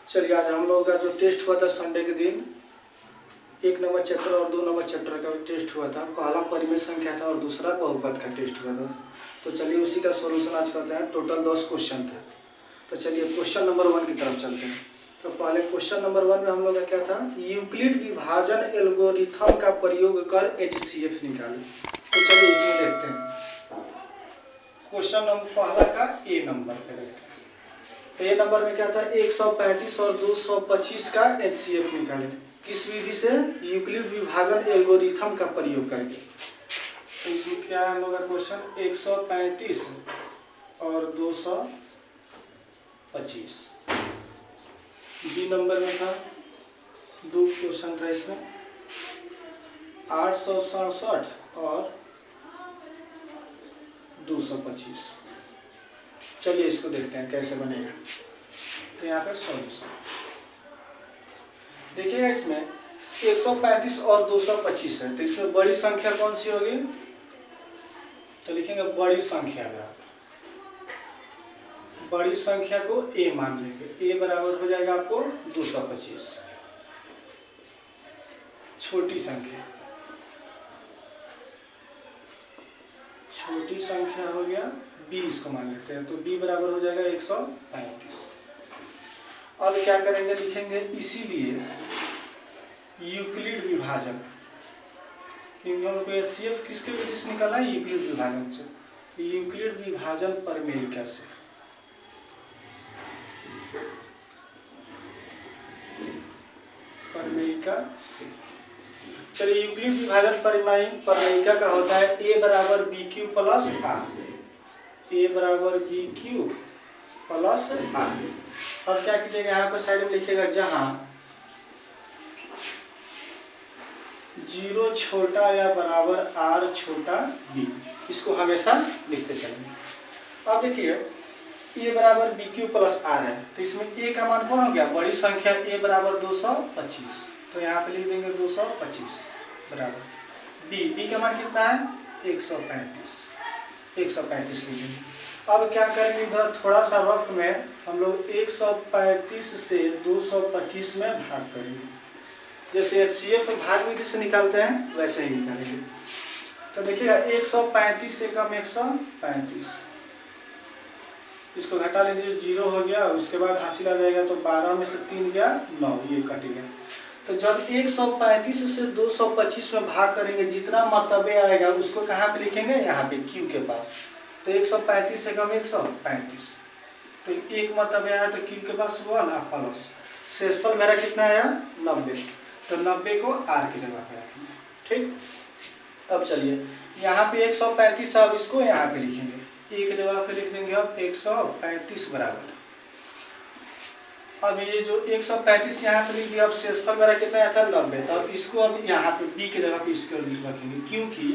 चलिए आज हम लोगों का जो टेस्ट हुआ था संडे के दिन 1 नंबर चैप्टर और 2 नंबर चैप्टर का टेस्ट हुआ था। पहला परिमेय संख्या था और दूसरा बहुपद का टेस्ट हुआ था। तो चलिए उसी का सॉल्यूशन आज करते हैं। टोटल 10 क्वेश्चन था। तो चलिए क्वेश्चन नंबर 1 की तरफ चलते हैं। तो पहले क्वेश्चन नंबर 1 में हम लोग का क्या था, यूक्लिड विभाजन एल्गोरिथम का प्रयोग कर HCF निकालें। तो चलिए इसमें देखते हैं। क्वेश्चन नंबर पहला का ए नंबर पे देखते हैं। तो ए नंबर में क्या था, 135 और 225 का HCF निकालें। किस विधि से? यूक्लिड विभाजन एल्गोरिथम का प्रयोग करके। तो इसमें क्या है हम लोग का क्वेश्चन, 135 और 225। बी नंबर में था 2 क्वेश्चन था इसमें, 867 और 225। चलिए इसको देखते हैं कैसे बनेगा। तो यहाँ पे सॉल्यूशन देखिएगा, इसमें 135 और 225 है। तो इसमें बड़ी संख्या कौन सी होगी? तो लिखेंगे बड़ी संख्या बराबर, बड़ी संख्या को a मान लेंगे। a बराबर हो जाएगा आपको 225। छोटी संख्या, छोटी संख्या हो गया 20 को मान लेते हैं। तो b बराबर हो जाएगा 135। अब क्या करेंगे, लिखेंगे इसीलिए यूक्लिड विभाजन, क्योंकि हमको HCF किसके वजह से निकाला है? यूक्लिड विभाजन से। यूक्लिड विभाजन परिमेयिका से, परिमेयिका से। चलिए यूक्लिड विभाजन परिमेयिका का होता है a बराबर BQ प्लस R। a बराबर BQ प्लस R। अब क्या कीजिएगा, यहाँ पर साइड में लिखिएगा जहां 0 छोटा या बराबर R छोटा b, इसको हमेशा लिखते चलेंगे। अब देखिए a बराबर BQ प्लस R है। तो इसमें a का मान कौन हो गया? बड़ी संख्या a बराबर 225। तो यहाँ पे लिख देंगे 225 बराबर b का मान कितना है? 135 लिख देंगे। अब क्या करेंगे, इधर थोड़ा सा रफ में हम लोग 135 से 225 में भाग करेंगे। जैसे HCF भाग विधि से निकालते हैं वैसे ही निकालेंगे। तो देखिएगा 135 से कम 135, इसको घटा लीजिए, 0 हो गया। उसके बाद हासिल आ जाएगा, तो 12 में से 3 गया 9, ये कट गया। तो जब 135 से 225 में भाग करेंगे, जितना मर्तबे आएगा उसको कहाँ पे लिखेंगे? यहाँ पे Q के पास। तो 135 से कम 135, तो एक मर्तबे आया तो Q के पास 1 प्लस शेषफल मेरा कितना आया? 90। तो 90 को R की जगह पे रखेंगे। ठीक। अब चलिए यहाँ पे 135, अब इसको यहाँ पे लिखेंगे, एक जगह पे लिख देंगे। अब 135 बराबर, अब ये जो 135 यहाँ पे लिख दिया। अब शेषफल मेरा कितना आया था? 90। तो अब इसको अब यहाँ पे b की जगह पे इसको रखेंगे, क्योंकि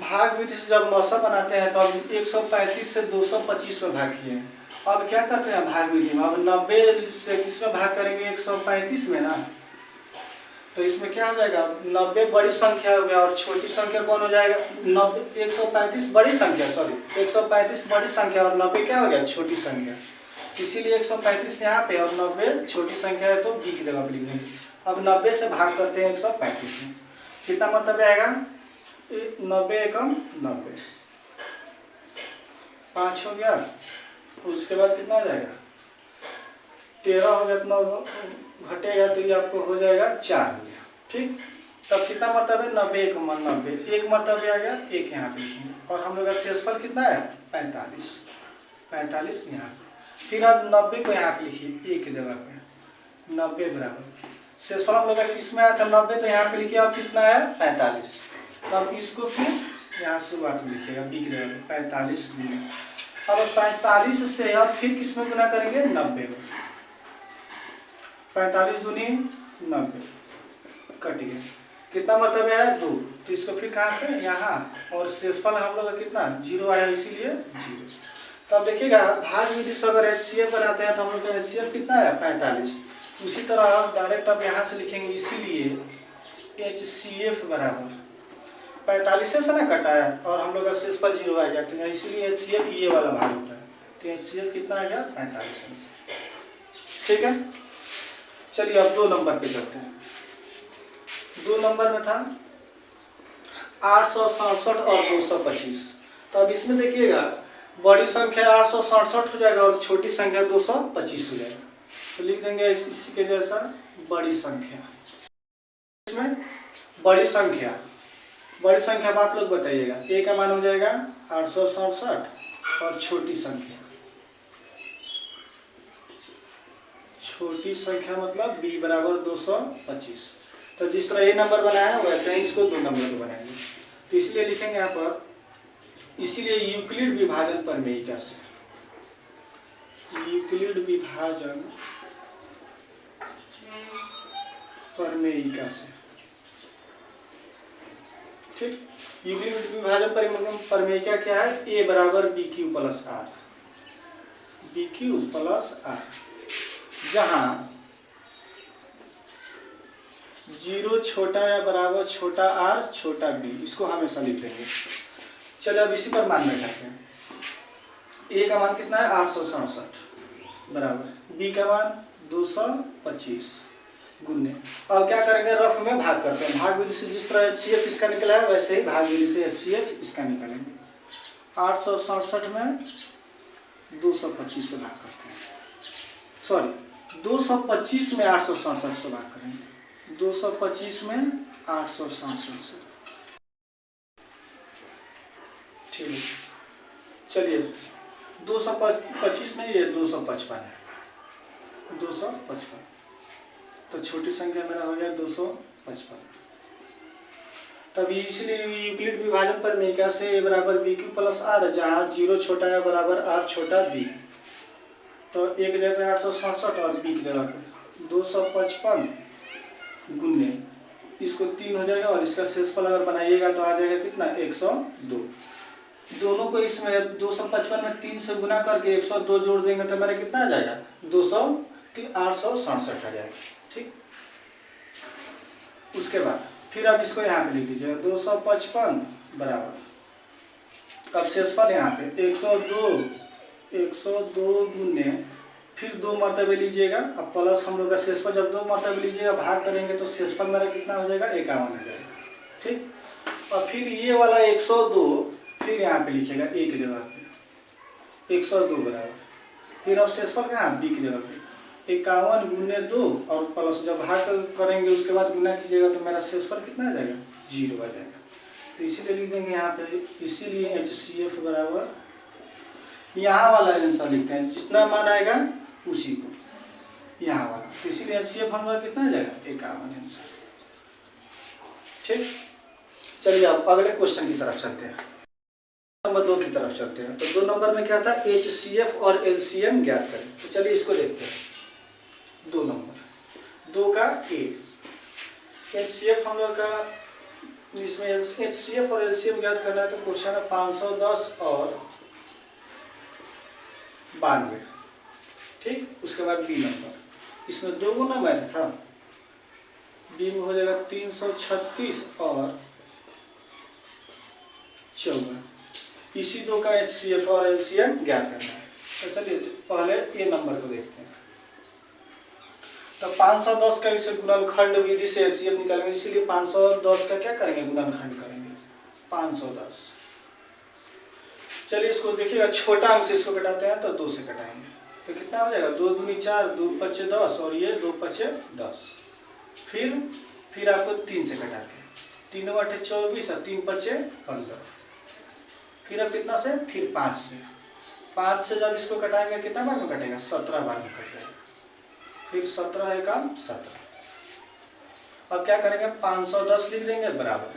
भाग विधि से जब मौसा बनाते हैं तो अब 135 से 225 में भाग किए। अब क्या करते हैं भाग विधि में, अब 90 से किसमें भाग करेंगे? 135 में ना। तो इसमें क्या हो जाएगा, 90 बड़ी संख्या हो गया और छोटी संख्या कौन हो जाएगा? 135 बड़ी संख्या, सॉरी 135 बड़ी संख्या और 90 क्या हो गया? छोटी संख्या। इसीलिए 135 यहाँ पे और 90 छोटी संख्या है, तो b की जगह पे लिखेंगे। अब 90 से भाग करते हैं 135 में, कितना मतलब आएगा? 90 एकम 90, 5 हो गया। उसके बाद कितना हो जाएगा? 13 हो गया, 9 घटेगा तो ये आपको हो जाएगा 4 हो गया। ठीक। तब कितना मतलब है? 90 एकम 90, एक मतलब आ गया, एक यहाँ पे लिखेंगे। और हम लोग का शेषफल कितना है? 45 यहाँ पे। फिर अब 90 को यहाँ पे लिखिए, एक जगह पे 90 बराबर शेषफल हम लोग इसमें आया था 90, तो यहाँ पे लिखिए अब कितना है? 45। तब इसको फिर यहाँ शुरुआत में लिखिएगा b की जगह पे 45 गुना। अब 45 से अब फिर किसमें गुना करेंगे? 90 में। 45 दूनी 90, कट गया। कितना मतलब है? 2। तो इसको फिर कहाँ पे? यहाँ। और शेषफल हम लोग का कितना? 0 आया, इसीलिए 0। तो अब देखिएगा भाग विधि से अगर HCF बनाते हैं तो हम लोग का HCF कितना है? 45। उसी तरह डायरेक्ट अब यहाँ से लिखेंगे, इसीलिए HCF बराबर 45 से ना कटा है और हम लोग का शेषफल 0 आ जाते हैं, इसीलिए HCF ये वाला भाग होता है। तो HCF कितना आ गया? 45 से। ठीक है। चलिए अब 2 नंबर पे चलते हैं। 2 नंबर में था 867 और 225। तो अब इसमें देखिएगा बड़ी संख्या 867 हो जाएगा और छोटी संख्या 225 हो जाएगा। तो लिख देंगे इसी के जैसा बड़ी संख्या। इसमें बड़ी संख्या अब आप लोग बताइएगा। ए का मान हो जाएगा 867 और छोटी संख्या मतलब b बराबर 225। तो जिस तरह ये नंबर बनाया है वैसे ही इसको 2 नंबर को बनाएंगे। तो इसलिए लिखेंगे यहाँ पर, इसीलिए यूक्लिड विभाजन प्रमेयिका से, यूक्लिड विभाजन प्रमेयिका से, ठीक। यूक्लिड विभाजन प्रमेयिका क्या है? ए बराबर b q plus r, b q plus r, जहाँ 0 छोटा या बराबर छोटा आर छोटा बी, इसको हमेशा लिख देंगे। चलिए अब इसी पर मान बैठाते हैं। ए का मान कितना है? 867 बराबर बी का मान 225 गुने। अब क्या करेंगे? रफ में भाग करते हैं। भाग विधि से जिस तरह HCF इसका निकला है वैसे ही भाग विधि से HCF इसका निकालेंगे। 867 में 225 से भाग करते हैं, सॉरी 225 में 867 से भाग करेंगे। 225 में 867 से, ठीक है। चलिए 225 में ये 255 है, 255। तो छोटी संख्या मेरा हो गया 255। तभी इसलिए यूक्लिड विभाजन प्रमेयिका से ए बराबर बी क्यू प्लस आर, जहाँ 0 छोटा या बराबर आर छोटा बी, तो ए की जगह पे 867 और बी की जगह पे 255 गुने, इसको 3 हो जाएगा और इसका शेषफल अगर बनाइएगा तो आ जाएगा कितना? 102। दोनों को इसमें 255 में 3 से गुना करके 102 जोड़ देंगे तो मेरा कितना आ जाएगा? 867 आ जाएगा, ठीक। उसके बाद फिर आप इसको यहाँ पे लिख दीजिएगा 255 बराबर, अब शेषफल यहाँ पे 102 गुने, फिर 2 मरतबे लीजिएगा। अब प्लस हम लोग का शेषफल जब 2 मरतबे लीजिएगा भाग करेंगे तो शेषफल मेरा कितना हो जाएगा? 51 हो जाएगा, ठीक। और फिर ये वाला 102 फिर यहाँ पे लिखिएगा ए की जगह पे 102 बराबर, फिर अब शेषफल कहाँ? बी की जगह पे 51 गुने 2 और प्लस जब भाग करेंगे उसके बाद गुना कीजिएगा तो मेरा शेषफल कितना आ जाएगा? 0 आ जाएगा। तो इसीलिए लिख देंगे यहाँ पे, इसीलिए HCF बराबर, यहाँ वाला आंसर लिखते हैं, जितना मान आएगा उसी को यहाँ वाला। तो इसीलिए HCF हमारा कितना आ जाएगा? 51 आंसर, ठीक। चलिए अब अगले क्वेश्चन की तरफ चलते हैं, नंबर 2 की तरफ चलते हैं। तो 2 नंबर में क्या था? HCF और LCM ज्ञात करें। तो चलिए इसको देखते हैं। 2 नंबर 2 का A, HCF हम लोग का, इसमें HCF और LCM ज्ञात करना है। तो क्वेश्चन है 510 और 92, ठीक। उसके बाद B नंबर, इसमें 2 गुना मैथ था, B में हो जाएगा 336 और 14। इसी 2 का HCF और LCM ज्ञात करना है। तो चलिए पहले A नंबर को देखते हैं। तो 510 का इसे गुणनखंड विधि से HCF निकालेंगे, इसीलिए 510 का क्या करेंगे? गुणनखंड करेंगे 510। चलिए इसको देखिएगा, छोटा अंक से इसको घटाते हैं तो 2 से घटाएंगे तो कितना हो जाएगा? 2 दूनी 4, 2 पचे 10 और ये 2 पचे 10। फिर आपको 3 से घटा के 3 8 24 और 3 पचे 15। फिर अब कितना से? फिर 5 से। 5 से जब इसको कटाएंगे कितना बार में कटेगा? 17 बार में कट जाएगा। फिर 17 एकम 17। अब क्या करेंगे? 510 लिख देंगे बराबर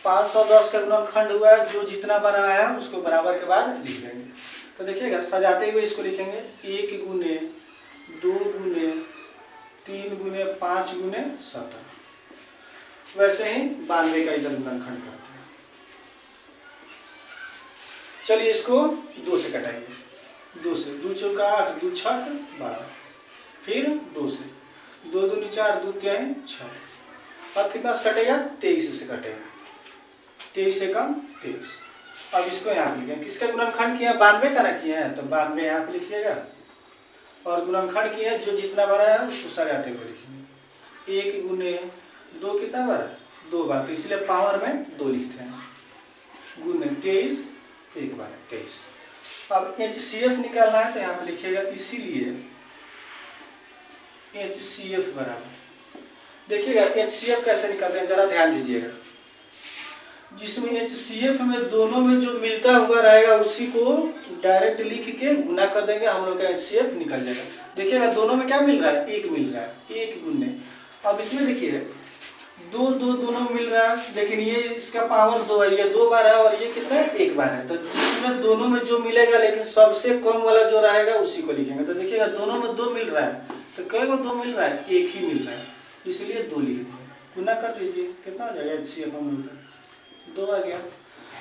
510 का गुणनखंड हुआ है, जो जितना बार आया है उसको बराबर के बाद लिख देंगे। तो देखिएगा सजाते हुए इसको लिखेंगे 1 गुने 2 गुने 3 गुने 5 गुने 17। वैसे ही 92 का इधर गुणनखंड करते हैं। चलिए इसको 2 से कटाएंगे, 2 से 2 चौका 8, 2 छक 12, फिर 2 से 2 दूनी 4, 2 तिहाई 6। अब कितना से कटेगा? 23 से कटेगा, 23 एकम 23। अब इसको यहाँ पे लिखेंगे, किसका गुणनखंड किया? 92 का ना किया है, तो 92 यहाँ पे लिखिएगा और गुणनखंड की है, जो जितना बार है उसको सजाते हुए लिखेंगे। 1 गुने 2 कितना बार है? 2 बार, तो इसलिए पावर में 2 लिखते हैं। गुने 23 1 बार है 23। अब HCF निकालना है तो यहाँ पे लिखिएगा, इसीलिए HCF बराबर, देखिएगा HCF कैसे निकालते हैं जरा ध्यान दीजिएगा। जिसमें HCF में दोनों में जो मिलता हुआ रहेगा उसी को डायरेक्ट लिख के गुना कर देंगे, हम लोग का HCF निकल जाएगा। देखिएगा दोनों में क्या मिल रहा है? 1 मिल रहा है, 1 गुने। अब इसमें देखिए 2 2 दोनों मिल रहा है, लेकिन ये इसका पावर 2 है, ये 2 बार है और ये कितना है? 1 बार है। तो इसमें दोनों में जो मिलेगा, लेकिन सबसे कम वाला जो रहेगा उसी को लिखेंगे। तो देखिएगा दोनों में 2 मिल रहा है, तो कई को 2 मिल रहा है? 1 ही मिल रहा है, इसलिए 2 लिख दिए। गुना कर दीजिए, कितना हो जाएगा? HCF हम लोग 2 आ गया।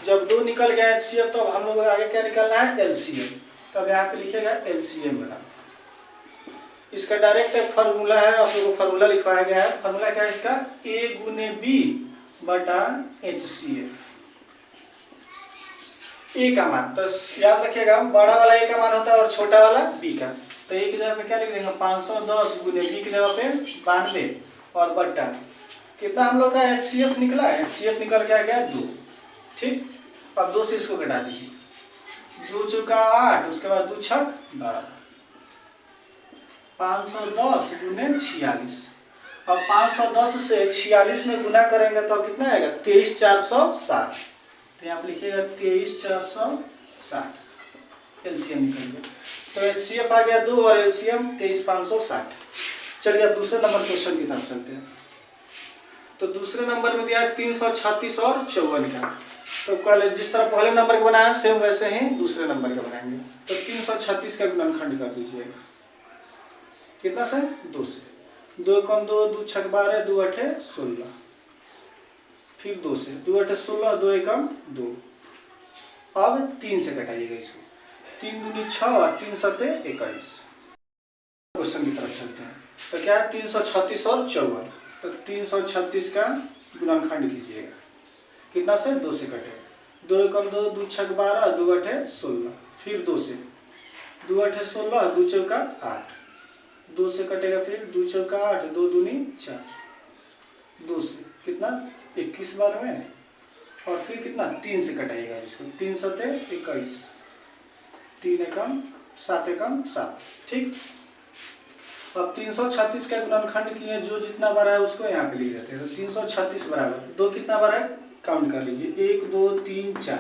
जब 2 निकल गया HCF, तो अब हम लोग आगे क्या निकालना है? LCM। तब यहाँ पे लिखेगा LCM बराबर, इसका डायरेक्ट एक फार्मूला है, आप लोगों को फार्मूला लिखवाया गया है। फार्मूला क्या है इसका? A गुने B बटा HCF। A का मान तो याद रखिएगा, बड़ा वाला A का मान होता है और छोटा वाला B का। तो A की जगह पे क्या लिख देंगे? 510 गुने B की जगह पे 92 और बटा कितना हम लोग का HCF निकला है? HCF निकल के आ गया 2। ठीक, अब 2 से इसको घटा दीजिए। 2 चौका 8, उसके बाद 2 छक 12, 510 गुने 46। अब 510 से 46 में गुना करेंगे तो कितना आएगा? 23460। तो यहाँ पे लिखिएगा 23460, LCM निकल गया। तो HCF आ गया 2 और LCM 23560। चलिए अब दूसरे नंबर क्वेश्चन की तरफ चलते हैं। तो दूसरे नंबर में दिया है 336 और 54 का। तो कल जिस तरह पहले नंबर का बनाया सेम वैसे ही दूसरे नंबर का बनाएंगे। तो 336 का गुणनखंड कर दीजिएगा, कितना से? 2 से। 2 कम 2, 2 छक 12, 2 अठे 16, फिर 2 से, 2 अठे 16, 2 एकम 2। अब 3 से घटाइएगा इसको, 3 दूनी 6 और 3 सते 21। क्वेश्चन की तरफ चलते हैं। तो क्या है? 336 और 54। तो 336 का गुणनखंड कीजिएगा, कितना से? 2 से कटेगा। 2 कम 2, 2 छक 12, 2 अठे 16, फिर 2 से, 2 अठे 16, 2 चौका 8, 2 से कटेगा, फिर 2 चौका 8, 2 दूनी 4, 2 से कितना? 21 बार में, और फिर कितना? 3 से कटाइएगा इसको, 3 सते 21, 3 एकम 7 एकम 7। ठीक, अब 336 का गुणनखंड किए, जो जितना बार है उसको यहाँ पे लिख देते हैं। तो 336 बराबर 2 कितना बार है? काउंट कर लीजिए, 1 2 3 4।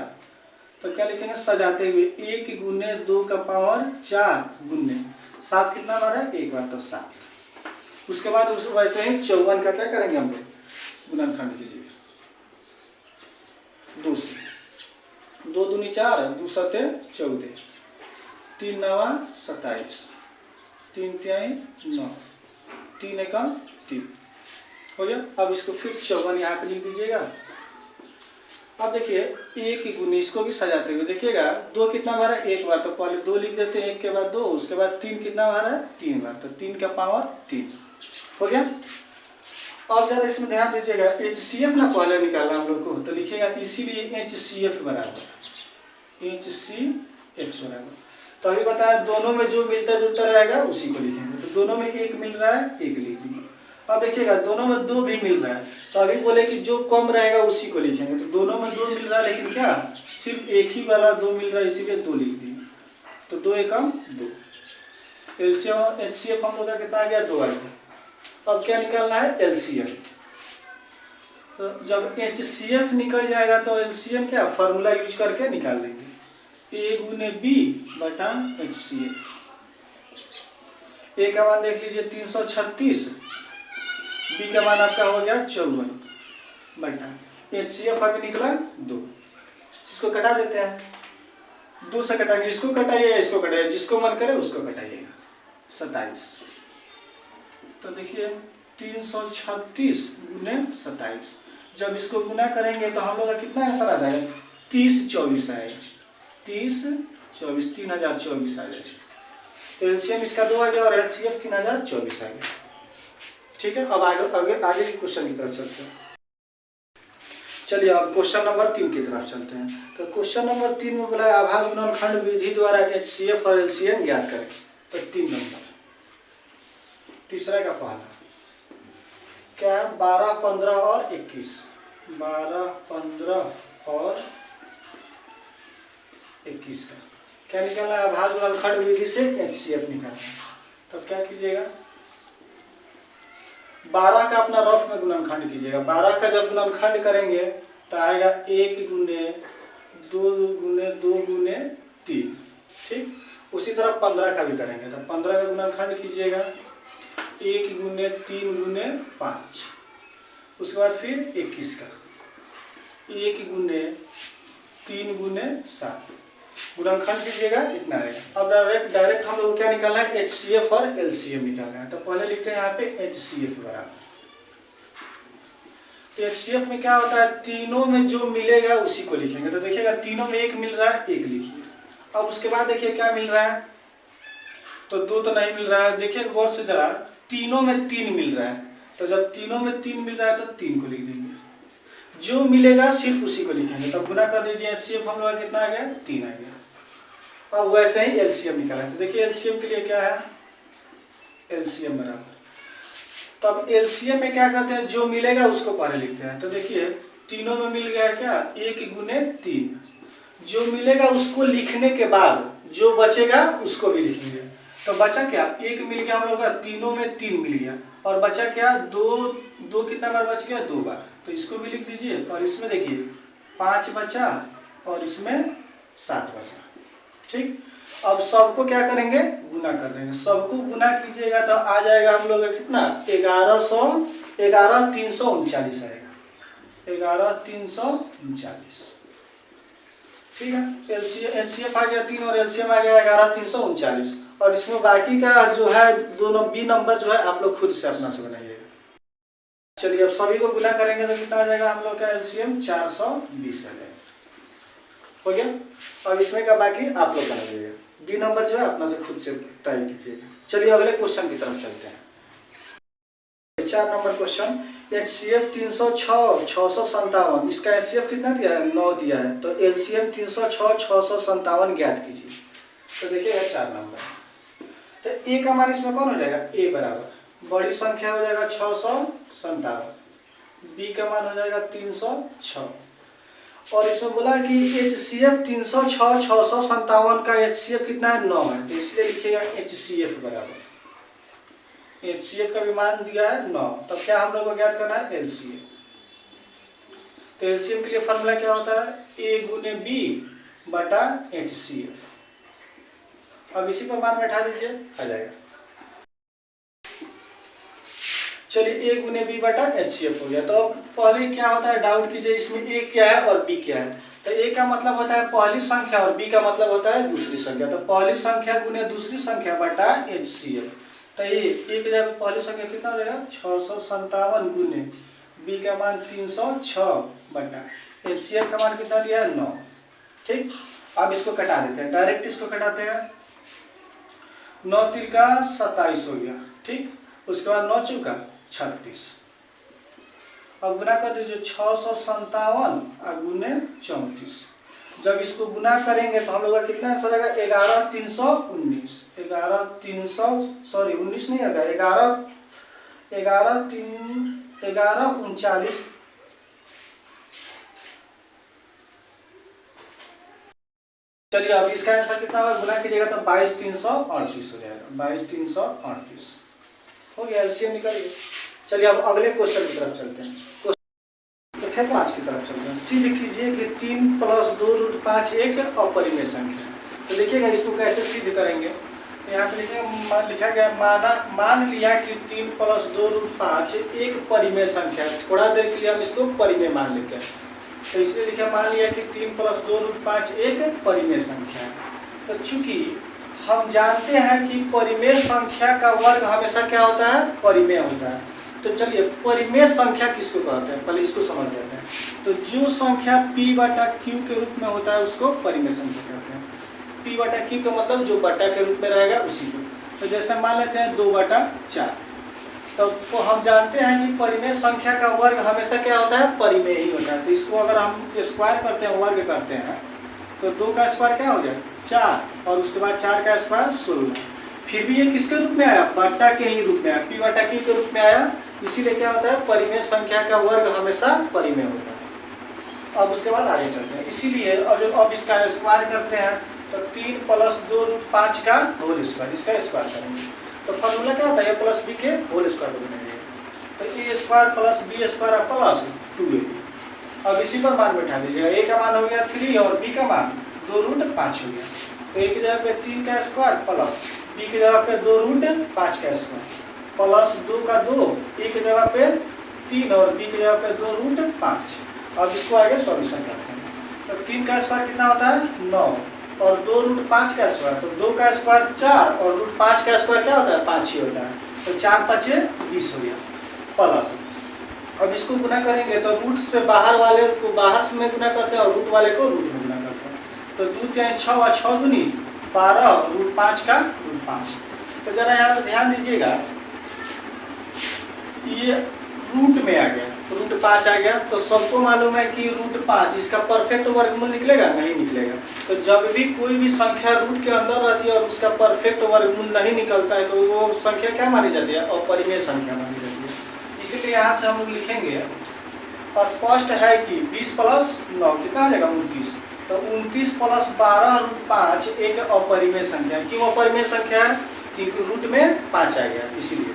तो क्या लिखेंगे? सजाते हुए 1 गुने 2 का पावर 4 गुने 7 कितना बार है? 1 बार, तो 7। उसके बाद उस वैसे ही 54 का क्या करेंगे हम लोग? गुणनखंड कीजिए 2 से, 2 दूनी 4, 2 सते 14, 3 नवा 27, 3 तिहाई 9, 3 एकम 3 हो गया। अब इसको फिर 54 यहाँ पे लिख दीजिएगा। अब देखिए 1 गुने, इसको भी सजाते हुए देखिएगा, 2 कितना बार है? 1 बार, तो पहले 2 लिख देते हैं, 1 के बाद 2, उसके बाद 3 कितना बार है? 3 बार, तो 3 का पावर 3 हो गया। अब जरा इसमें ध्यान दीजिएगा, HCF ना पहले निकालना हम लोग को, तो लिखिएगा इसीलिए HCF बराबर, HCF बराबर। तो अभी बताया दोनों में जो मिलता जुलता रहेगा उसी को लिखेंगे। तो दोनों में 1 मिल रहा है, 1 लिख दिए। अब देखिएगा दोनों में 2 भी मिल रहा है, तो अभी बोले कि जो कम रहेगा उसी को लिखेंगे। तो दोनों में 2 मिल रहा है, लेकिन क्या सिर्फ एक ही वाला 2 मिल रहा है, इसीलिए 2 लिख दिए। तो 2 एकम 2, HCF हम लोग का कितना आ गया? 2 आ गया। अब क्या निकालना है? LCM। तो जब HCF निकल जाएगा तो LCM क्या फार्मूला यूज करके निकाल देंगे, A गुने B बटा HCF। A का मान देख लीजिए 336, B का मान आपका हो गया 54 बटा HCF अभी निकला 2। इसको कटा देते हैं, 2 से कटाएंगे, इसको कटाइए, इसको कटाइए, जिसको मन करे उसको कटाइएगा। 27, तो देखिए 336 गुने 27, जब इसको गुना करेंगे तो हम लोग का कितना आंसर आ जाएगा? 3024 आएगा, 3024, 3024 आ जाएगा। तो एलसीएम इसका 2 आ गया और एचसीएफ 3024 आ गया। ठीक है, अब आगे के क्वेश्चन की तरफ चलते हैं। चलिए अब क्वेश्चन नंबर 3 की तरफ चलते हैं। तो क्वेश्चन नंबर 3 में बोला है आभास गुणनखंड विधि द्वारा एचसीएफ और एलसीएम ज्ञात करें। तो 3 नंबर तीसरा का पहला क्या है, 12, 15 और 21, 12, 15 और 21 का क्या निकालना है, अभाज्य गुणनखंड विधि से HCF निकालना है। तब क्या कीजिएगा, 12 का अपना रफ में गुणनखंड कीजिएगा। 12 का जब गुणनखंड करेंगे तो आएगा 1 गुने 2 गुने 2 गुने 3, ठीक। उसी तरह 15 का भी करेंगे तो 15 का गुणनखंड कीजिएगा 1 गुने 3 गुने 5। उसके बाद फिर 21 का 1 गुने 3 गुने 7 गुणनखंड कीजिएगा, इतना आएगा। अब डायरेक्ट हम लोग क्या निकालना है, HCF और LCM निकालना है। तो पहले लिखते हैं यहाँ पे HCF बराबर, तो HCF में क्या होता है, तीनों में जो मिलेगा उसी को लिखेंगे। तो देखिएगा तीनों में 1 मिल रहा है, 1 लिखिए। अब उसके बाद देखिए क्या मिल रहा है, तो 2 तो नहीं मिल रहा है। देखिए गौर से जरा, तीनों में 3 मिल रहा है, तो जब तीनों में 3 मिल रहा है तो 3 को लिख देंगे, जो मिलेगा सिर्फ उसी को लिखेंगे। तब गुना कर दीजिए, HCF हम लोग कितना आ गया, 3 आ गया। अब वैसे ही LCM निकाला है, तो देखिए LCM के लिए क्या है, LCM बराबर, तब LCM में क्या करते हैं, जो मिलेगा उसको पहले लिखते हैं। तो देखिए तीनों में मिल गया क्या, 1 गुने 3, जो मिलेगा उसको लिखने के बाद जो बचेगा उसको भी लिखेंगे। तो बचा क्या, 1 मिल गया हम लोग का, तीनों में 3 मिल गया, और बचा क्या, 2 कितना बार बच गया, 2 बार। तो इसको भी लिख दीजिए, और इसमें देखिए 5 बचा और इसमें 7 बचा, ठीक। अब सबको क्या करेंगे, गुना कर देंगे। सबको गुना कीजिएगा तो आ जाएगा हम लोग का कितना, 11,339 आएगा, 11,339, ठीक है। HCF आ गया 3 और LCM आ गया 11,339। और इसमें बाकी का जो है दोनों बी नंबर जो है आप लोग खुद से अपना से बनाइएगा। चलिए अब सभी को गुना करेंगे तो कितना आ जाएगा हम लोग का LCM, 420 आ जाएगा, हो गया। अब इसमें का बाकी आप लोग बनाइएगा, बी नंबर जो है अपना से खुद से ट्राई कीजिएगा। चलिए अगले क्वेश्चन की तरफ चलते हैं। 4 नंबर क्वेश्चन, HCF 306 657, इसका HCF कितना दिया है, 9 दिया है। तो LCM 306 657 ज्ञात कीजिए। तो देखिए 4 नंबर, तो A का मान इसमें कौन हो जाएगा, A बराबर बड़ी संख्या हो जाएगा 657, B का मान हो जाएगा 306, और इसमें बोला कि HCF 306 657 का HCF कितना है, 9 है। तो इसलिए लिखिएगा HCF बराबर, HCF का भी मान दिया है 9। तब क्या हम लोग को ज्ञात करना है, LCM। तो LCM के लिए फॉर्मूला क्या होता है, A गुने B बटा HCF। अब इसी पर मान बैठा दीजिए, आ जाएगा। चलिए A गुने B बटा HCF हो गया। तो पहले क्या होता है, डाउट कीजिए इसमें A क्या है और B क्या है। तो A का मतलब होता है पहली संख्या और B का मतलब होता है दूसरी संख्या। तो पहली संख्या गुने दूसरी संख्या बटा HCF। तो ये A की जगह पहली संख्या कितना हो जाएगा, 657 गुने B का मान 306 बटा HCF का मान कितना दिया है, 9, ठीक। अब इसको कटा देते हैं, डायरेक्ट इसको कटाते हैं। 9 तिरका 27 हो गया, ठीक। उसके बाद 9 चौका 36। अब गुना कर दीजिए 657 और गुने 34। जब इसको गुना करेंगे तो हम लोग का कितना आंसर आएगा, 11,319, 19 नहीं होगा, 11,39। चलिए अब इसका आंसर कितना होगा, गुना कीजिएगा तो 22,338 हो जाएगा, 22,338 हो गया, LCM निकालिए। चलिए अब अगले क्वेश्चन की तरफ चलते हैं। तो फिर 5 की तरफ चलते हैं। सिद्ध कीजिए कि 3 + 2 रूट 5 एक अपरिमेय संख्या। तो देखिएगा इसको कैसे सिद्ध करेंगे। यहाँ पे लिखा गया मान लिया कि 3 + 2 रूट 5 एक परिमेय संख्या। थोड़ा देर के लिए हम इसको परिमेय मान लेते हैं, तो इसलिए लिखा मान लिया कि 3 + 2 रूट 5 एक परिमेय संख्या है। तो चूंकि हम जानते हैं कि परिमेय संख्या का वर्ग हमेशा क्या होता है, परिमेय होता है। तो चलिए परिमेय संख्या किसको कहते हैं, पहले इसको समझ लेते हैं। तो जो संख्या P/Q के रूप में होता है उसको परिमेय संख्या कहते हैं। P/Q का मतलब जो बटा के रूप में रहेगा उसी को। तो जैसे मान लेते हैं 2/4, तो हम जानते हैं कि परिमेय संख्या का वर्ग हमेशा क्या होता है, परिमेय ही होता है। तो इसको अगर हम स्क्वायर करते हैं, वर्ग करते हैं, तो 2 का स्क्वायर क्या हो जाए, 4, और उसके बाद 4 का स्क्वायर 16। फिर भी ये किसके रूप में आया, बट्टा के ही रूप में आया, पी बटा क्यू के रूप में आया। इसीलिए क्या होता है, परिमेय संख्या का वर्ग हमेशा परिमेय होता है। अब उसके बाद आगे चलते हैं। इसीलिए अब इसका स्क्वायर करते हैं तो 3 + 2√5 का होल स्क्वायर, इसका स्क्वायर करेंगे तो फॉर्मूला क्या होता है, a + b के होल स्क्वायर बनेगा। तो a² + b² + 2a। अब इसी पर मान बैठा दीजिएगा, a का मान हो गया 3 और b का मान 2√5 हो गया। तो a की जगह पे 3 का स्क्वायर प्लस b की जगह पे 2√5 का स्क्वायर प्लस 2 का 2, a की जगह पे 3 और b की जगह पे 2√5। अब इसको आगे सॉल्यूशन करते हैं। तो 3 का स्क्वायर कितना होता है, 9 और 2√5 का स्क्वायर, तो 2 का स्क्वायर 4 और √5 का स्क्वायर क्या होता है, 5 ही होता है। तो 4 × 5 = 20 हो गया प्लस। अब इसको गुना करेंगे तो रूट से बाहर वाले को बाहर में गुना करते हैं और रूट वाले को रूट में गुना करते हैं। तो 2 × 6 और 6 दूनी 12 और √5 का √5। तो जरा यहाँ पे ध्यान दीजिएगा, ये रूट में आ गया, √5 आ गया। तो सबको मालूम है कि √5 इसका परफेक्ट वर्गमूल निकलेगा, नहीं निकलेगा। तो जब भी कोई भी संख्या रूट के अंदर रहती है और उसका परफेक्ट वर्गमूल नहीं निकलता है तो वो संख्या क्या मानी जाती है, अपरिमेय संख्या मानी जाती है। इसीलिए यहाँ से हम लोग लिखेंगे, स्पष्ट है कि 20 + 9 कितना हो जाएगा, 29। तो 29 + 12√5 एक अपरिमेय संख्या है। क्यों अपरिमेय संख्या है, क्योंकि रूट में 5 आ गया इसीलिए।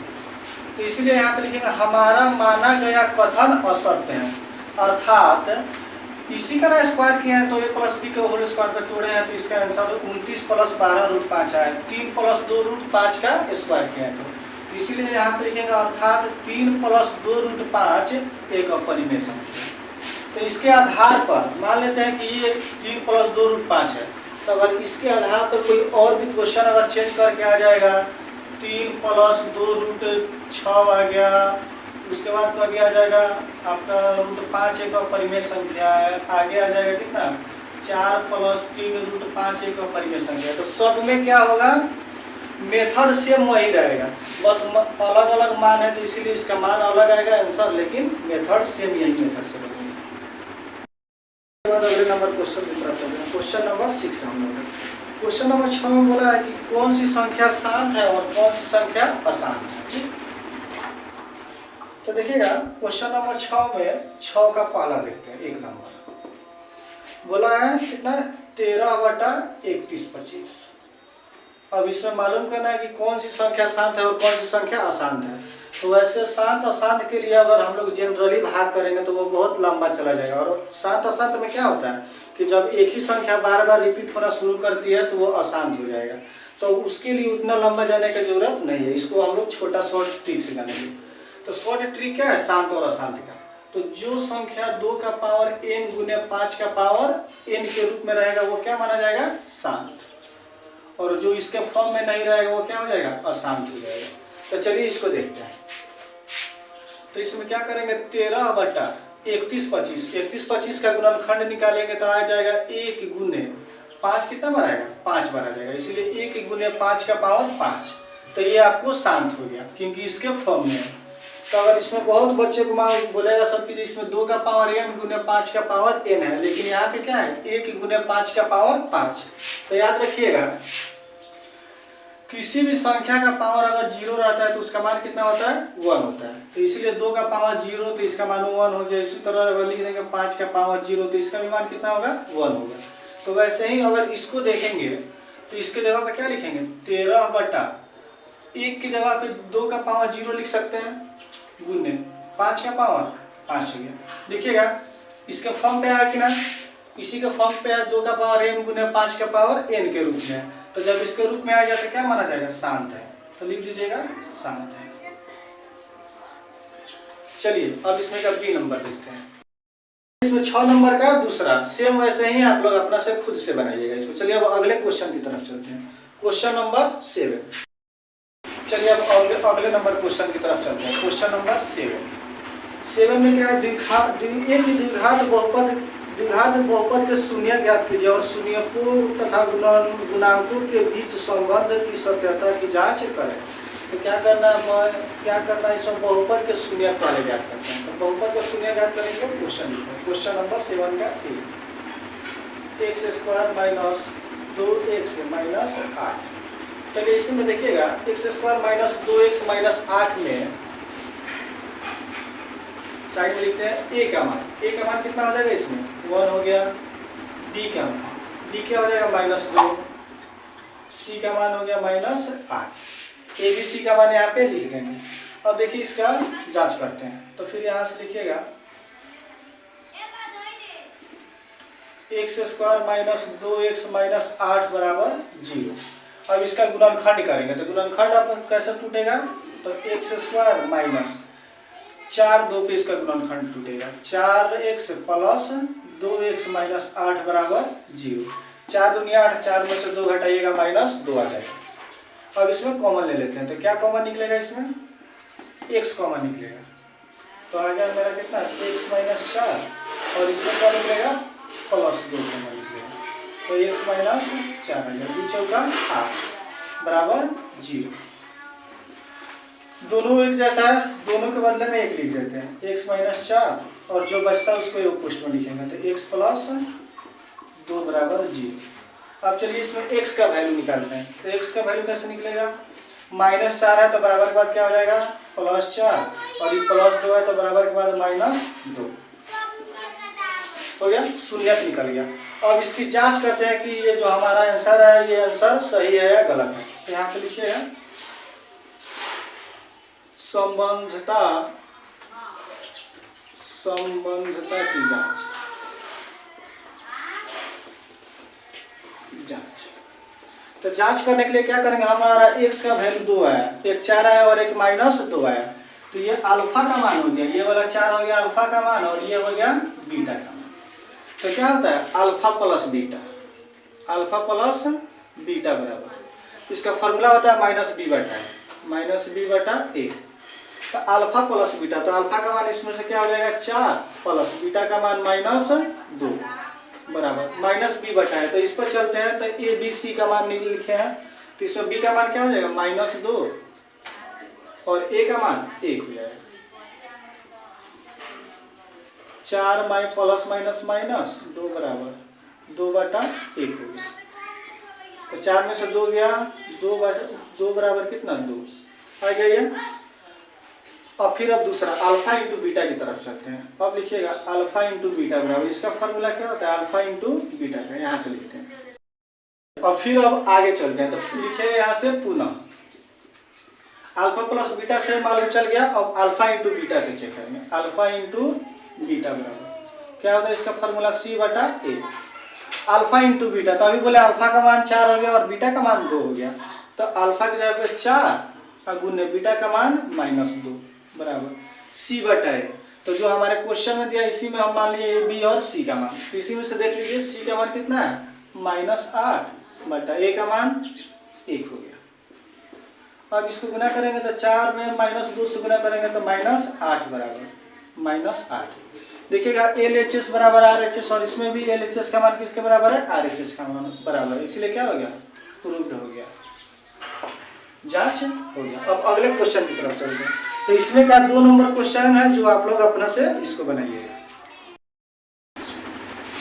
तो इसीलिए यहाँ पे लिखेंगे हमारा माना गया कथन असत्य है, अर्थात इसी का स्क्वायर किया है तो a + b के होल स्क्वायर पे तोड़े हैं तो इसका आंसर 29 + 12√5 आए। 3 + 2√5 का स्क्वायर किया है तो इसीलिए यहाँ पे लिखेंगे अर्थात 3 + 2√5 एक अपरिमेय संख्या। तो इसके आधार पर मान लेते हैं कि ये 3 + 2√5 है। तो अगर इसके आधार पर कोई और भी क्वेश्चन अगर चेंज करके आ जाएगा, 3 + 2√6 आ गया, उसके बाद तो आगे आ जाएगा आपका √5 एक अपरिमेय संख्या है, आगे आ जाएगा कितना 4 + 3√5 एक अपरिमेय संख्या। तो सब में क्या होगा, मेथड सेम वही रहेगा, बस अलग अलग मान है तो इसीलिए इसका मान अलग आएगा आंसर, लेकिन मेथड सेम यही मेथड से बनेगा। अगले नंबर क्वेश्चन की तरफ चलते हैं। क्वेश्चन नंबर 6 हम लोग क्वेश्चन नंबर 6 में बोला है कि कौन सी संख्या शांत है और कौन सी संख्या अशांत है। तो देखिएगा क्वेश्चन नंबर 6 में 6 का पहला देखते हैं। 1 नंबर बोला है कितना, 13/31/25। अब इसमें मालूम करना है कि कौन सी संख्या शांत है और कौन सी संख्या अशांत है। तो वैसे शांत अशांत के लिए अगर हम लोग जनरली भाग करेंगे तो वो बहुत लंबा चला जाएगा। और शांत अशांत में क्या होता है कि जब एक ही संख्या बार बार रिपीट होना शुरू करती है तो वो अशांत हो जाएगा। तो उसके लिए उतना लंबा जाने की जरूरत नहीं है, इसको हम लोग छोटा शॉर्ट ट्रिक से जानेंगे। तो शॉर्ट ट्रिक क्या है, शांत और अशांत का। तो जो संख्या 2 का पावर n × 5 का पावर n के रूप में रहेगा वो क्या माना जाएगा, शांत। और जो इसके फॉर्म में नहीं रहेगा वो क्या हो जाएगा, अशांत हो जाएगा। तो चलिए इसको देखते हैं। तो इसमें क्या करेंगे, 13/31/25, 31/25 का गुणनखंड निकालेंगे तो आ जाएगा 1 × 5 कितना बार आएगा, 5 बार आ जाएगा। इसीलिए 1 × 5 का पावर 5। तो ये आपको शांत हो गया क्योंकि इसके फॉर्म में है। तो अगर इसमें बहुत बच्चे को बोलेगा सब कि इसमें 2 का पावर n × 5 का पावर n है, लेकिन यहाँ पे क्या है 1 × 5 का पावर 5। तो याद रखिएगा किसी भी संख्या का पावर अगर 0 रहता है तो उसका मान कितना होता है, 1 होता है। तो इसीलिए 2 का पावर 0 तो इसका मान 1 हो गया। इसी तरह अगर लिख देंगे 5 का पावर 0 तो इसका भी मान कितना होगा, 1 होगा। तो वैसे ही अगर इसको देखेंगे तो इसके जगह पे क्या लिखेंगे, 13/1 की जगह पे 2 का पावर 0 लिख सकते हैं, गुने 5 का पावर 5 हो गया। देखिएगा इसके फॉर्म पे आया कि ना, इसी के फॉर्म पे 2 का पावर m × 5 का पावर n के रूप में। तो जब इसके रूप में आ गया तो क्या माना जाएगा, शांत है। तो लिख दीजिएगा शांत है। चलिए अब इसमें का बी नंबर देखते हैं। इसमें 6 नंबर का दूसरा सेम वैसे ही आप लोग अपना से खुद से बनाइएगा इसको। चलिए अब अगले क्वेश्चन की तरफ चलते हैं। Question number 7। चलिए अब अगले नंबर क्वेश्चन की तरफ चलते हैं। क्वेश्चन नंबर 7 में क्या है, द्विघात बहुपद के शून्य ज्ञात कीजिए और शून्यकों तथा गुणांकों के बीच संबंध की सत्यता की जांच करें। तो क्या करना है, इसमें बहुपद के शून्य पहले ज्ञात करते हैं। तो बहुपद का शून्य ज्ञात करेंगे क्वेश्चन क्वेश्चन नंबर 7 का x² - 2x - 8 चलिए इसमें देखिएगा x square minus 2x minus 8 में साइड में लिखते हैं ए का मान। ए का मान कितना हो जाएगा इसमें 1 हो गया। बी का मान, बी क्या हो जाएगा -2। सी का मान हो गया -8। ए बी सी का मान यहाँ पे लिख देंगे। अब देखिए इसका जांच करते हैं। तो फिर यहाँ से लिखिएगा x square minus 2x minus 8 बराबर 0। अब इसका गुणनखंड करेंगे तो गुणनखंड अब कैसे टूटेगा, तो एक्स स्क्वायर माइनस 4 2 पे इसका गुणनखंड टूटेगा 4x प्लस 2x माइनस 8 बराबर 0। 4 दूनी 8, 4 में से 2 घटाइएगा -2 आ जाएगा। अब इसमें कॉमन ले लेते हैं तो क्या कॉमन निकलेगा, इसमें x कॉमन निकलेगा। तो आ गया मेरा कितना x माइनस 4 और इसमें क्या निकलेगा +2 कॉमन निकलेगा तो x माइनस 4 आ गया। 2 चौका 8 बराबर 0। दोनों एक जैसा है, दोनों के बदले में एक लिख देते हैं x माइनस 4 और जो बचता है उसको योग पुष्ट में लिखेंगे तो x प्लस 2 बराबर 0। अब चलिए इसमें x का वैल्यू निकालते हैं तो x का वैल्यू कैसे निकलेगा, -4 है तो बराबर के बाद क्या हो जाएगा +4 और ये +2 है तो बराबर के बाद -2 हो गया, शून्यत निकल गया। अब इसकी जांच करते हैं कि ये जो हमारा आंसर है ये आंसर सही है या गलत है। तो यहाँ पे लिखिए संबंधता की जांच। तो जांच करने के लिए क्या करेंगे, हमारा x का वैल्यू 2 आया, एक 4 आया और एक -2 आया तो ये अल्फा का मान हो गया, ये वाला 4 हो गया अल्फा का मान और ये हो गया बीटा का मान। तो क्या होता है alpha plus beta, alpha plus beta बराबर इसका फॉर्मूला होता है -b/a। तो अल्फा प्लस बीटा, तो अल्फा का मान इसमें से क्या हो जाएगा 4 प्लस बीटा का मान -2 बराबर -b/a। तो इस पर चलते हैं तो ए बी सी का मान लिखे हैं तो इसमें b का मान क्या हो जाएगा -2 और a का मान 1 हो जाएगा। 4 प्लस माइनस 2 बराबर 2/1 हो गया। तो 4 में से 2 गया, 2 बराबर कितना 2 आ गया ये। अब फिर अब दूसरा अल्फा इंटू बीटा की तरफ चलते हैं। अब लिखिएगा अल्फा इंटू बीटा बराबर इसका फॉर्मूला क्या होता है अल्फा इंटू बीटा का, यहाँ से लिखते हैं। अब फिर अब आगे चलते हैं तो लिखिएगा यहाँ से पुनः अल्फा प्लस बीटा से मालूम चल गया। अब अल्फा इंटू बीटा से चेक करेंगे, अल्फा इंटू बीटा बराबर क्या होता है इसका formula c/a। Alpha into beta, तो अभी बोले अल्फा का मान 4 हो गया और बीटा का मान 2 हो गया तो अल्फा की जगह पे 4 और गुने बीटा का मान -2 बराबर c/a। तो जो हमारे क्वेश्चन में दिया इसी में हम मान लिए बी और सी का मान, तो इसी में से देख लीजिए सी का मान कितना है -8/a का मान 1 हो गया। अब इसको गुना करेंगे तो 4 में -2 से गुना करेंगे तो -8 बराबर -8। देखिएगा LHS बराबर RHS और इसमें भी LHS का मान किसके बराबर है RHS का मान बराबर है, इसलिए क्या हो गया प्रूव्ड हो गया, जांच हो गया। अब अगले क्वेश्चन की तरफ चलते हैं। तो इसमें का 2 नंबर क्वेश्चन है जो आप लोग अपना से इसको बनाइएगा।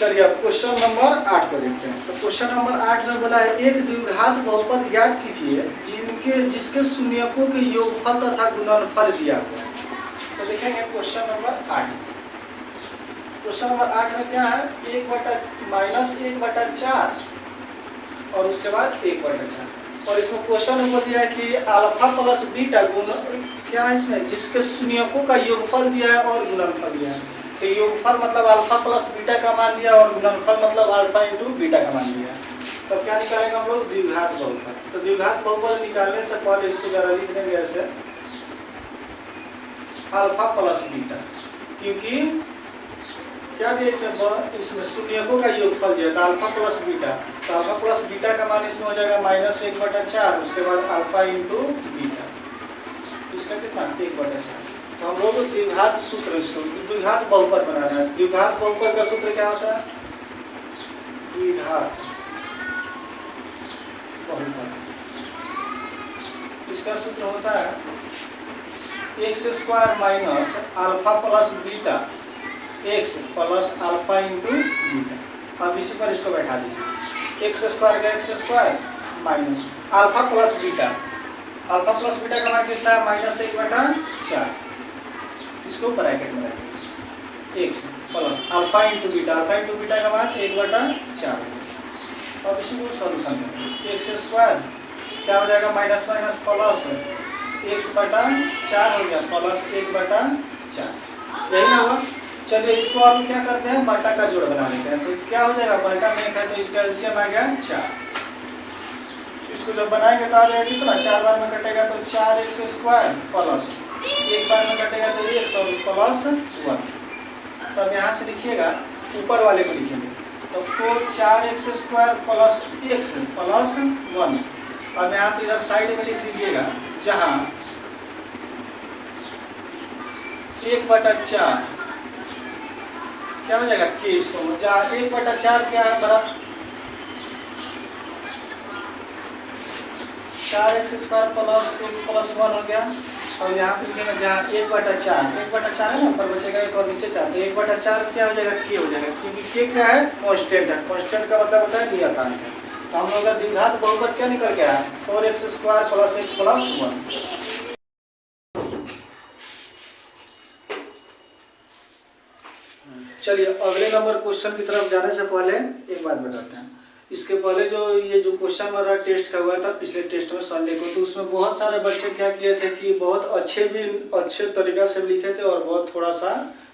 चलिए अब क्वेश्चन नंबर 8 को देखते हैं। तो क्वेश्चन नंबर 8 में बोला है एक द्विघात बहुपद ज्ञात कीजिए जिसके शून्यकों के योगफल तथा गुणनफल दिया हुआ है। तो देखेंगे क्वेश्चन नंबर 8। क्वेश्चन नंबर 8 में क्या है -1/4 और उसके बाद 1/4 और इसमें क्वेश्चन ऊपर दिया है कि अल्फा प्लस बीटा गुण क्या है इसमें जिसके शून्यकों का योगफल दिया है और गुणनफल दिया है। तो योगफल मतलब अल्फा प्लस बीटा का मान दिया और गुणनफल मतलब अल्फा इंटू बीटा का मान दिया। तो क्या निकालेंगे हम लोग द्विघात बहुपद। तो द्विघात बहुपद निकालने से पहले इसको जरा लिख देंगे ऐसे अल्फा प्लस बीटा, क्योंकि क्या दिया इसमें शून्यकों का योगफल दिया था अल्फा प्लस बीटा। तो अल्फा प्लस बीटा का मान इसमें हो जाएगा -1/4 उसके बाद अल्फा इंटू बीटा, इसका कितना 1/4। तो हम लोग द्विघात सूत्र इसको द्विघात बहुपद बना रहे हैं। द्विघात बहुपद का सूत्र क्या होता है द्विघात बहुपद, इसका सूत्र होता है x² minus alpha plus beta x plus alpha into beta. अब इसी पर इसको बैठा दीजिए x² का x² minus alpha plus beta, alpha plus beta का मान कितना है -1/4, इसको ब्रैकेट में रखेंगे x plus alpha into beta, alpha into beta का मान 1/4। अब इसी को सॉल्यूशन करेंगे, एक्स स्क्वायर क्या हो जाएगा माइनस माइनस प्लस x/4 हो गया प्लस 1/4, यही ना हुआ। चलिए इसको अब क्या करते हैं, बटा का जोड़ बना लेते हैं। तो क्या हो जाएगा, बटा में है तो इसका एलसीएम आ गया 4। इसको जब बनाएंगे तो आ जाएगा कितना, 4 बार में कटेगा तो 4x² प्लस 1 बार में कटेगा तो x और प्लस 1। तो अब यहाँ से लिखिएगा, ऊपर वाले को लिखेंगे तो 4x² प्लस x प्लस 1। अब यहाँ पे इधर साइड में लिख दीजिएगा, जहाँ 1/4 क्या हो जाएगा के, इसको जहाँ 1/4 क्या है बड़ा 4x² प्लस x प्लस 1 हो गया। और यहाँ पे लिखेंगे जहाँ 1/4 है ना, ऊपर बचेगा एक और नीचे 4, तो 1/4 क्या हो जाएगा के हो जाएगा, क्योंकि के क्या है कांस्टेंट है, कांस्टेंट का मतलब होता है नियतांक है। तो हम लोग का द्विघात बहुपद क्या निकल गया है 4x² प्लस x प्लस 1। चलिए अगले नंबर क्वेश्चन की तरफ जाने से पहले एक बात बताते हैं। इसके पहले जो ये जो क्वेश्चन हमारा टेस्ट का हुआ था पिछले टेस्ट में संडे को, तो उसमें बहुत सारे बच्चे क्या किए थे कि बहुत अच्छे तरीक़ा से लिखे थे और बहुत थोड़ा सा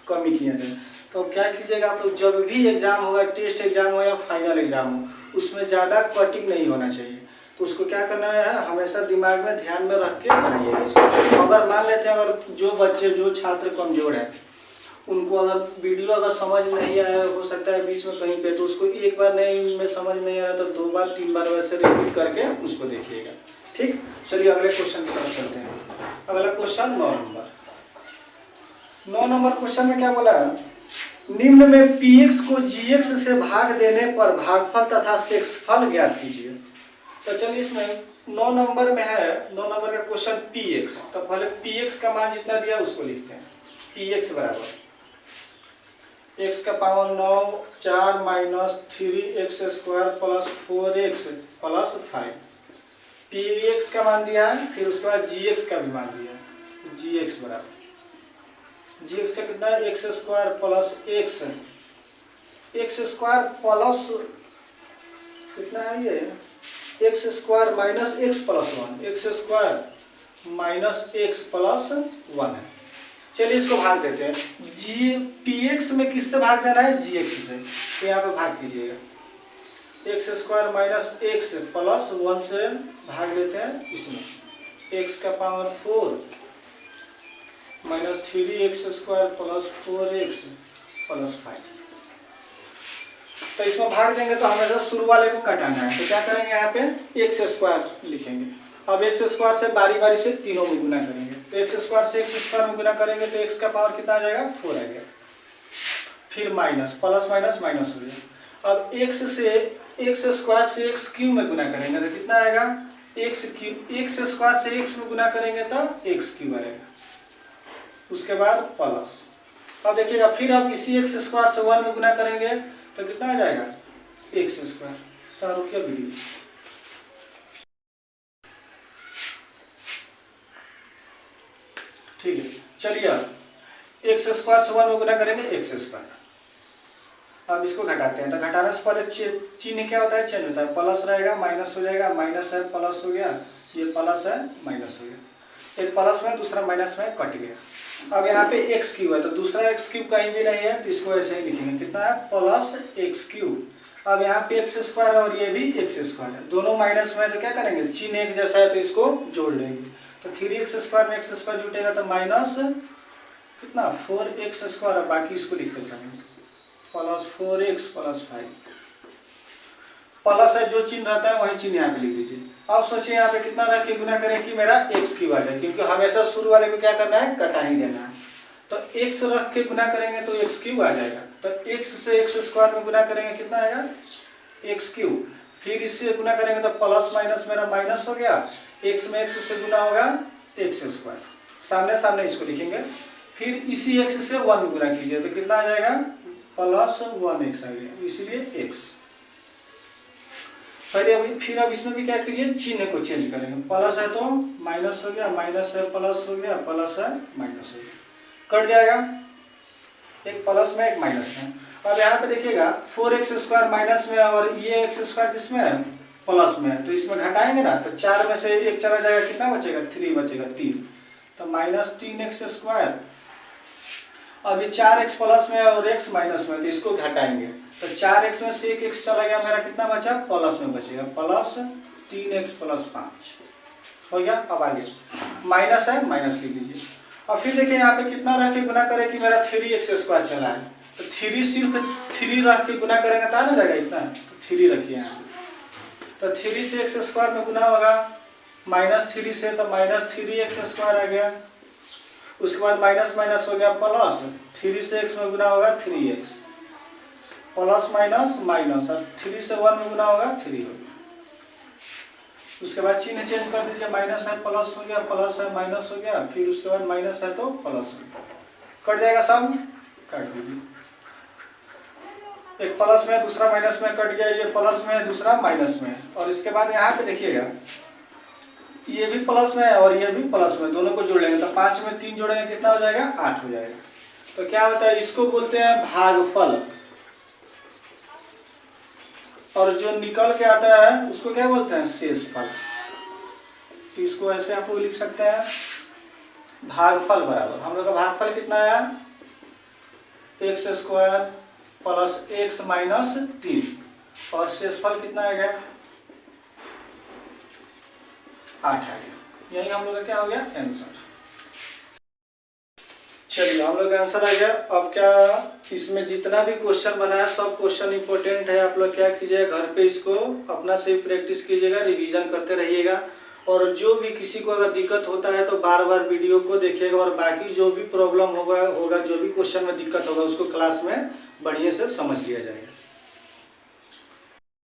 कम ही किए थे। तो क्या कीजिएगा आप लोग, जब भी एग्जाम होगा, टेस्ट एग्जाम हो या फाइनल एग्जाम हो, उसमें ज़्यादा कटिंग नहीं होना चाहिए। तो उसको क्या करना है, हमेशा दिमाग में ध्यान में रख के बनाइएगा। अगर मान लेते हैं अगर जो बच्चे जो छात्र कमज़ोर है, उनको अगर वीडियो अगर समझ नहीं आया, हो सकता है बीच में कहीं पे, तो उसको एक बार नहीं में समझ नहीं आया तो 2 बार 3 बार वैसे रिपीट करके उसको देखिएगा। ठीक, चलिए अगले क्वेश्चन की तरफ चलते हैं। अगला क्वेश्चन 9 नंबर क्वेश्चन में क्या बोला है, निम्न में px को gx से भाग देने पर भागफल तथा शेषफल ज्ञात कीजिए। तो चलिए इसमें 9 नंबर में है, 9 नंबर का क्वेश्चन px। तो पहले px का मान जितना दिया उसको लिखते हैं, px बराबर x का power 9 4 minus 3x² plus 4x plus 5। px का मान दिया है, फिर उसके बाद gx का भी मान दिया है, gx बराबर gx का कितना है x² प्लस x प्लस कितना है ये x² minus x plus 1, x² minus x plus 1 है। चलिए इसको भाग देते हैं, px में किससे भाग देना है, gx से। तो यहाँ पे भाग कीजिएगा, x² माइनस x प्लस 1 से भाग देते हैं इसमें, x का power 4 minus 3x² plus 4x plus 5। तो इसमें भाग देंगे तो हमेशा शुरू वाले को कटाना है। तो क्या करेंगे, यहाँ पे x² लिखेंगे। अब x² से बारी बारी से तीनों में गुना करेंगे, तो x² से x² में गुना करेंगे तो x का पावर कितना आ जाएगा 4 आ गया, फिर माइनस प्लस माइनस माइनस हो गया। अब x से x³ में गुना करेंगे तो कितना आएगा x² से x में गुना करेंगे तो x³ आएगा, उसके बाद प्लस। अब देखिएगा फिर अब इसी x² से 1 में गुना करेंगे तो कितना आ जाएगा x²। तो रुकिए वीडियो, ठीक है। चलिए अब x² से 1 में गुना करेंगे x²। अब इसको घटाते हैं, तो घटाने से पहले चिन्ह क्या होता है, चेंज होता है, प्लस रहेगा माइनस हो जाएगा, माइनस है प्लस हो गया, ये प्लस है माइनस हो गया, एक प्लस में दूसरा माइनस में कट गया। अब यहाँ पे x³ है तो दूसरा x³ कहीं भी नहीं है, तो इसको ऐसे ही लिखेंगे, कितना है प्लस x³। अब यहाँ पे x² है और ये भी x² है, दोनों माइनस में है तो क्या करेंगे, चिन्ह एक जैसा है तो इसको जोड़ लेंगे। तो 3x² में x² जुटेगा तो माइनस कितना 4x², और बाकी इसको लिखते चलेंगे प्लस 4x प्लस 5। प्लस है जो चिन्ह रहता है वही चिन्ह यहाँ पे लिख दीजिए। अब सोचिए यहाँ पे कितना रख के गुना करें कि मेरा x³ आ जाए, क्योंकि हमेशा शुरू वाले को क्या करना है, कटा ही देना है। तो x रख के गुना करेंगे तो x³ आ जाएगा, तो x से x² में गुना करेंगे कितना आएगा x³, फिर इससे गुना करेंगे तो प्लस माइनस मेरा माइनस हो गया, x में x से गुना होगा x², सामने सामने इसको लिखेंगे, फिर इसी x से 1 में गुना कीजिए तो कितना आ जाएगा प्लस 1x आ गया, इसलिए x। फिर अब इसमें भी क्या करिए, चिन्ह को चेंज करेंगे। प्लस है तो माइनस हो गया, माइनस है प्लस हो गया, प्लस है माइनस हो गया, कट जाएगा, एक प्लस में एक माइनस में। अब यहाँ पे देखिएगा 4x² माइनस में और ये x² किसमें है, प्लस में है, तो इसमें घटाएंगे ना, तो 4 में से एक चला जाएगा, कितना बचेगा, 3 बचेगा, 3, तो -3x²। अभी 4x प्लस में और x माइनस में, तो इसको घटाएंगे, तो 4x में से एक x चला गया, मेरा कितना बचा, प्लस में बचेगा, प्लस 3x + 5 हो गया। अब आगे माइनस है, माइनस लिख दीजिए। अब फिर देखिए यहाँ पे कितना रख के गुना करें कि मेरा 3x² चला है, तो 3 सिर्फ 3 रख के गुना करेंगे तो आ ना जाएगा इतना, तो 3 रखिए यहाँ, तो 3 से x² में गुना होगा, -3 से तो -3x² आ गया। उसके बाद माइनस माइनस हो गया प्लस, 3 से x में गुना होगा 3x, प्लस माइनस माइनस, और 3 से 1 में गुना होगा 3 हो गया। उसके बाद चिन्ह चेंज कर दीजिए, माइनस है प्लस हो गया, प्लस है माइनस हो गया, फिर उसके बाद माइनस है तो प्लस हो गया, कट जाएगा सब, काट दीजिए। एक प्लस में दूसरा माइनस में कट गया, ये प्लस में दूसरा माइनस में, और इसके बाद यहाँ पे देखिएगा ये भी प्लस में है और ये भी प्लस में, दोनों को जोड़ लेंगे तो 5 में 3 जोड़ेंगे कितना हो जाएगा, 8 हो जाएगा। तो क्या होता है, इसको बोलते हैं भागफल, और जो निकल के आता है उसको क्या बोलते हैं, शेषफल। तो इसको ऐसे आप लोग लिख सकते हैं, भागफल बराबर, हम लोग का भागफल कितना है, x² प्लस x माइनस 3, और शेषफल कितना आ गया, 8 आ गया। यही हम लोग का क्या हो गया, आंसर। चलिए हम लोग का आंसर आ गया। अब क्या, इसमें जितना भी क्वेश्चन बना है सब क्वेश्चन इंपॉर्टेंट है, आप लोग क्या कीजिएगा, घर पे इसको अपना से प्रैक्टिस कीजिएगा, रिवीजन करते रहिएगा, और जो भी किसी को अगर दिक्कत होता है तो बार बार वीडियो को देखिएगा, और बाकी जो भी प्रॉब्लम होगा जो भी क्वेश्चन में दिक्कत होगा उसको क्लास में बढ़िया से समझ लिया जाएगा।